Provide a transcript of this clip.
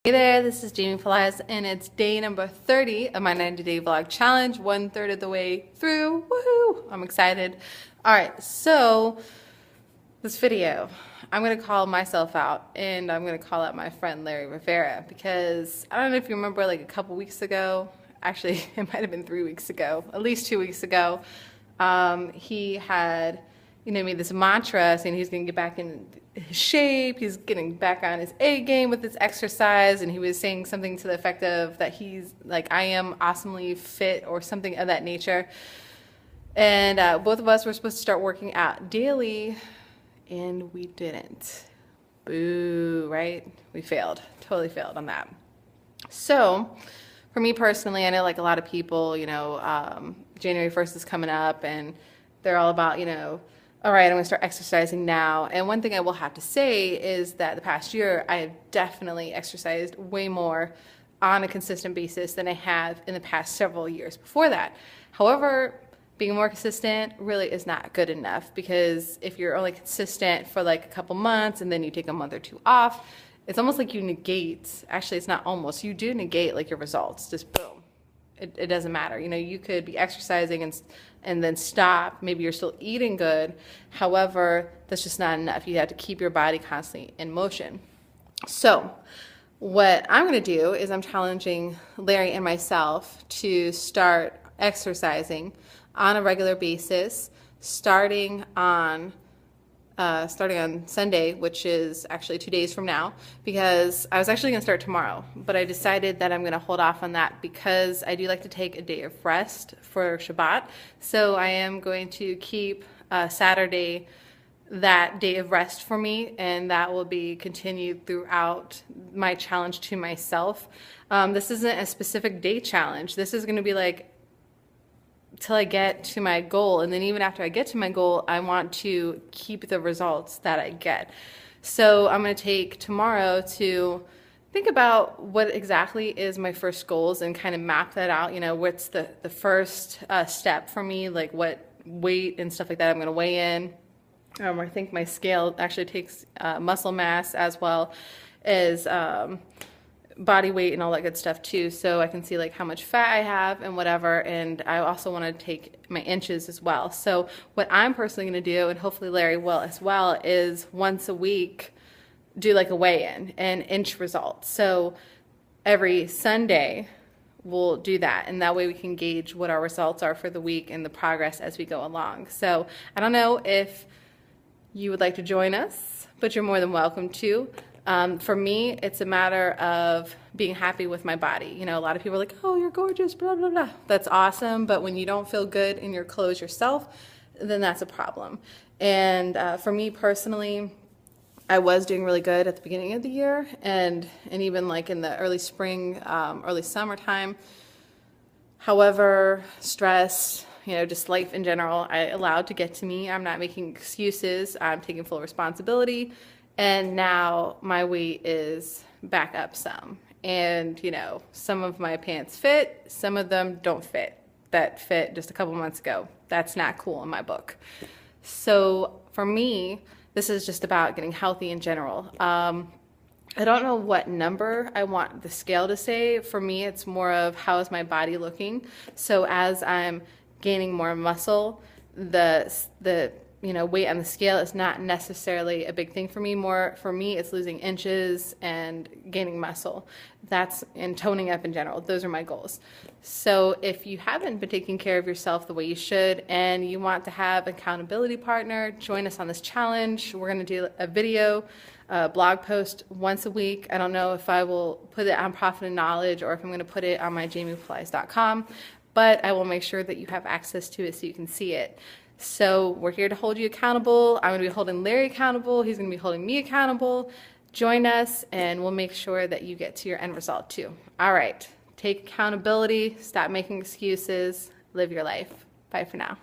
Hey there, this is Jamie Felias, and it's day number 30 of my 90-day vlog challenge, 1/3 of the way through. Woohoo! I'm excited. All right, so this video, I'm gonna call myself out, and I'm gonna call out my friend Larry Rivera, because I don't know if you remember, like a couple weeks ago, actually it might have been 3 weeks ago, at least 2 weeks ago, he had made this mantra saying he's going to get back in his shape, he's getting back on his A game with his exercise, and he was saying something to the effect of that he's like, I am awesomely fit or something of that nature. And both of us were supposed to start working out daily, and we didn't. Boo, right? We failed, totally failed on that. So for me personally, I know like a lot of people, January 1st is coming up, and they're all about, all right, I'm going to start exercising now. And one thing I will have to say is that the past year, I have definitely exercised way more on a consistent basis than I have in the past several years before that. However, being more consistent really is not good enough, because if you're only consistent for like a couple months and then you take a month or two off, it's almost like you negate, actually it's not almost, you do negate like your results, just boom. It doesn't matter. You could be exercising and then stop. Maybe you're still eating good. However, that's just not enough. You have to keep your body constantly in motion. So what I'm going to do is I'm challenging Larry and myself to start exercising on a regular basis, starting on Sunday, which is actually 2 days from now, because I was actually going to start tomorrow, but I decided that I'm going to hold off on that because I do like to take a day of rest for Shabbat. So I am going to keep Saturday that day of rest for me, and that will be continued throughout my challenge to myself. This isn't a specific day challenge. This is going to be like till I get to my goal, and then even after I get to my goal, I want to keep the results that I get. So I'm going to take tomorrow to think about what exactly is my first goals and kind of map that out. What's the first step for me, like what weight and stuff like that I'm going to weigh in. I think my scale actually takes muscle mass as well as body weight and all that good stuff too, so I can see like how much fat I have and whatever. And I also want to take my inches as well. So what I'm personally going to do, and hopefully Larry will as well, is once a week do like a weigh-in and inch results. So every Sunday we'll do that, and that way we can gauge what our results are for the week and the progress as we go along. So I don't know if you would like to join us, but you're more than welcome to. For me, it's a matter of being happy with my body. A lot of people are like, oh, you're gorgeous, blah, blah, blah. That's awesome, but when you don't feel good in your clothes yourself, then that's a problem. And for me personally, I was doing really good at the beginning of the year, and even like in the early spring, early summertime. However, stress, just life in general, I allowed to get to me. I'm not making excuses. I'm taking full responsibility. And now my weight is back up some. And, some of my pants fit, some of them don't fit. That fit just a couple months ago. That's not cool in my book. So for me, this is just about getting healthy in general. I don't know what number I want the scale to say. For me, it's more of how is my body looking. So as I'm gaining more muscle, the weight on the scale is not necessarily a big thing for me. More for me, it's losing inches and gaining muscle. And toning up in general. Those are my goals. So if you haven't been taking care of yourself the way you should, and you want to have an accountability partner, join us on this challenge. We're going to do a video, blog post once a week. I don't know if I will put it on Profit and Knowledge or if I'm going to put it on my jamiefelias.com, but I will make sure that you have access to it so you can see it. So we're here to hold you accountable. I'm going to be holding Larry accountable. He's going to be holding me accountable. Join us, and we'll make sure that you get to your end result too. All right. Take accountability. Stop making excuses. Live your life. Bye for now.